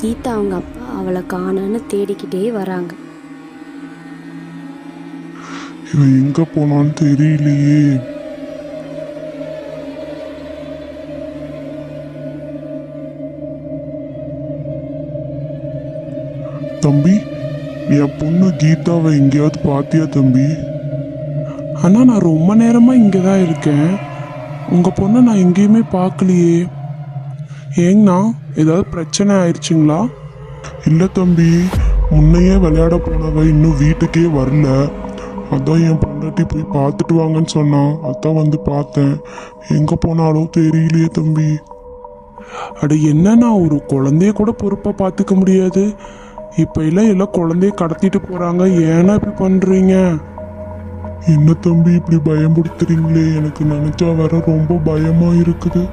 கீதா அவங்க அப்பா அவளை காணோன்னு தேடிக்கிட்டே வராங்க. இவன் எங்க போனான்னு தெரியலையே. தம்பி, என் பொண்ணு கீதாவை எங்கேயாவது பாத்தியா தம்பி? அண்ணா, நான் ரொம்ப நேரமா இங்கே தான் இருக்கேன். உங்க பொண்ணை நான் எங்கேயுமே பார்க்கலையே. ஏங்கண்ணா, ஏதாவது பிரச்சனை ஆயிடுச்சுங்களா? இல்லை தம்பி, முன்னையே விளையாட போனவ இன்னும் வீட்டுக்கே வரல. அதான் என் பொண்டாட்டி போய் பார்த்துட்டு வாங்கன்னு சொன்னான். அதான் வந்து பார்த்தேன். எங்கே போனாலோ தெரியலையே தம்பி. அட என்னண்ணா, ஒரு குழந்தைய கூட பொறுப்பாக பார்த்துக்க முடியாது. இப்போ எல்லாம் குழந்தைய கடத்திட்டு போகிறாங்க. ஏன்னா இப்படி பண்ணுறீங்க? என்ன தம்பி இப்படி பயம்படுத்துறீங்களே? எனக்கு நினச்சா வர ரொம்ப பயமாக இருக்குது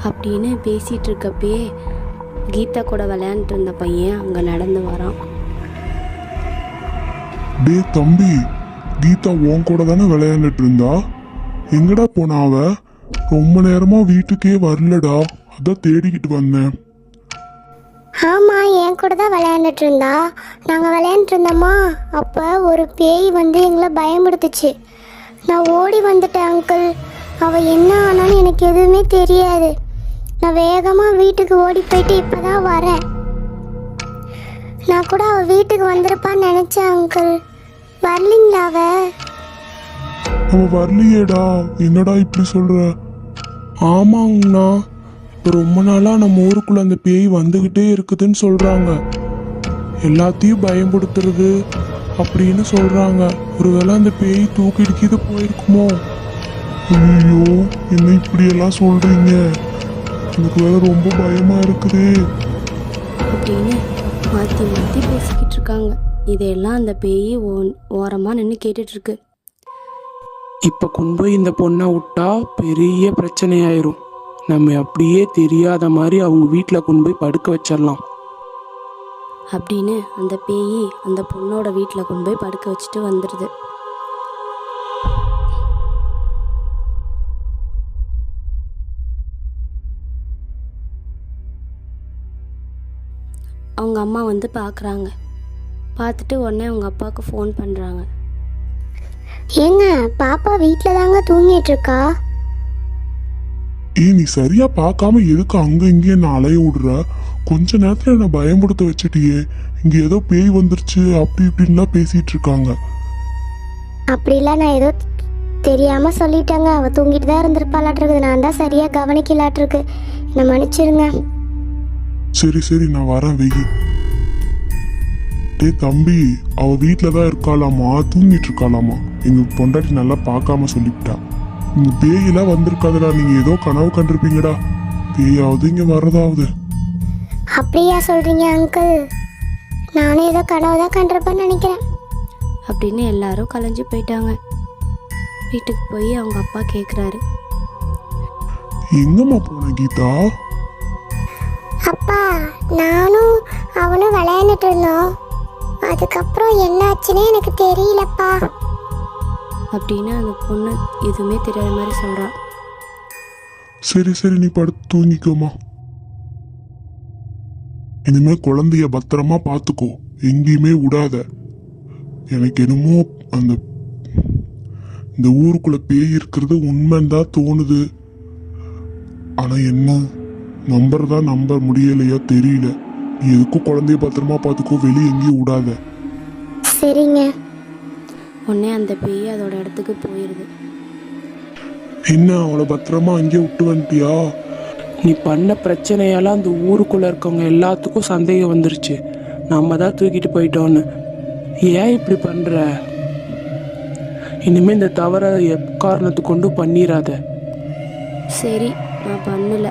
அப்படின்னு பேசிகிட்டு இருக்கப்பயே கீதா கூட விளையாண்டுட்டு இருந்த பையன் அங்கே நடந்து வரான். டே தம்பி, கீதா உன் கூட தானே விளையாண்டுட்டு இருந்தா? எங்கடா போனா அவ? ரொம்ப நேரமா வீட்டுக்கே வரலடா. அதான் தேடிக்கிட்டு வந்தேன். ஆமாம், என் கூட தான் விளையாண்டுட்டு இருந்தா. நாங்கள் விளையாண்டுட்டு இருந்தோமா, அப்போ ஒரு பேய் வந்து எங்களை பயமுடுத்துச்சு. நான் ஓடி வந்துட்டேன் அங்கிள். அவள் என்ன ஆனான்னு எனக்கு எதுவுமே தெரியாது. நான் வேகமாக வீட்டுக்கு ஓடி போயிட்டு இப்போ தான் வரேன். நான் கூட அவள் வீட்டுக்கு வந்திருப்பான்னு நினச்சேன் அங்கிள். வரலிங்களா அவ வரலையேடா. என்னடா இப்படி சொல்ற? ஆமாங்கண்ணா, இப்போ ரொம்ப நாளாக நம்ம ஊருக்குள்ளே அந்த பேய் வந்துக்கிட்டே இருக்குதுன்னு சொல்கிறாங்க. எல்லாத்தையும் பயன்படுத்துறது அப்படின்னு சொல்கிறாங்க. ஒருவேளை அந்த பேய் தூக்கிடுக்கிது போயிருக்குமோ? ஐயோ, என்ன இப்படியெல்லாம் சொல்றீங்க? எனக்கு வேற ரொம்ப பயமா இருக்குதே அப்படின்னு மாற்றி மாற்றி பேசிக்கிட்டு இருக்காங்க. இதையெல்லாம் அந்த பேய் ஓரமாக நின்று கேட்டுட்ருக்கு. இப்போ கொண்டு போய் இந்த பொண்ணை விட்டா பெரிய பிரச்சனையாயிரும். நம்ம அப்படியே தெரியாத மாதிரி அவங்க வீட்டில் கொண்டு போய் படுக்க வச்சிடலாம் அப்படின்னு அந்த பேய் அந்த பொண்ணோட வீட்டில் கொண்டு போய் படுக்க வச்சுட்டு வந்துடுது. அவங்க அம்மா வந்து பார்க்குறாங்க. பார்த்துட்டு உடனே அவங்க அப்பாவுக்கு ஃபோன் பண்ணுறாங்க. ஏங்க, பாப்பா வீட்டில் தாங்க தூங்கிட்டு இருக்கா. நீ சரியா பார்க்காம எதுக்கு அங்க இங்கே நான் அலைய விடுற? கொஞ்ச நேரத்துல என்ன பயம்படுத்த வச்சுட்டியே. இங்க ஏதோ பேய் வந்துருச்சு அப்படி இப்படின்லாம் பேசிட்டு இருக்காங்க. அப்படிலாம் நான் ஏதோ தெரியாமல் சொல்லிட்டேங்க. அவள் தூங்கிட்டு தான் இருந்திருப்பாளாட்டிருக்கு. நான் தான் சரியாக கவனிக்கலாட்டிருக்கு. என்னை மன்னிச்சிருங்க. சரி சரி, நான் வரேன் வெயி. டே தம்பி, அவ வீட்டில் தான் இருக்காளாமா, தூங்கிட்டு இருக்காளாமா. எங்க பொண்டாட்டி நல்லா பார்க்காம சொல்லிவிட்டா. இங்க பேயெல்லாம் வந்திருக்காதுடா. நீங்க ஏதோ கனவு கண்டிருப்பீங்கடா. பேயாவது இங்க வர்றதாவது. அப்படியா சொல்கிறீங்க அங்கிள்? நானும் ஏதோ கனவு தான் கண்டிருப்பேன்னு நினைக்கிறேன். அப்படின்னு எல்லாரும் கலைஞ்சு போயிட்டாங்க. வீட்டுக்கு போய் அவங்க அப்பா கேட்குறாரு, எங்கம்மா போன கீதா? அப்பா, நானும் அவனும் விளையாண்டுட்டு இருந்தோம். அதுக்கப்புறம் என்னாச்சுன்னே எனக்கு தெரியலப்பா. அப்படின்னு அந்த பொண்ணு எதுவுமே தெரியாத மாதிரி சொல்கிறான். சரி சரி, நீ படுத்து தூங்கிக்கோமா. இனிமே குழந்தைய பத்திரமா பார்த்துக்கோ, எங்கேயுமே விடாத. எனக்கு என்னமோ இந்த ஊருக்குள்ள பேய் இருக்கிறது உண்மைன்னு தான் தோணுது. ஆனா என்ன நம்புறதா நம்ப முடியலையா தெரியல. நீ எதுக்கும் குழந்தைய பத்திரமா பார்த்துக்கோ, வெளியே எங்கேயும் விடாத. சரிங்க. உடனே அந்த பேய் அதோட இடத்துக்கு போயிடுது. என்ன, அவளை பத்திரமா அங்கேயே விட்டு வந்துட்டியா? நீ பண்ண பிரச்சனையால அந்த ஊருக்குள்ளே இருக்கவங்க எல்லாத்துக்கும் சந்தேகம் வந்துருச்சு. நம்ம தான் தூக்கிட்டு போயிட்டோன்னு. ஏன் இப்படி பண்ணுற? இனிமேல் இந்த தவறை எக்காரணத்தை கொண்டு பண்ணிடாத. சரி, நான் பண்ணல.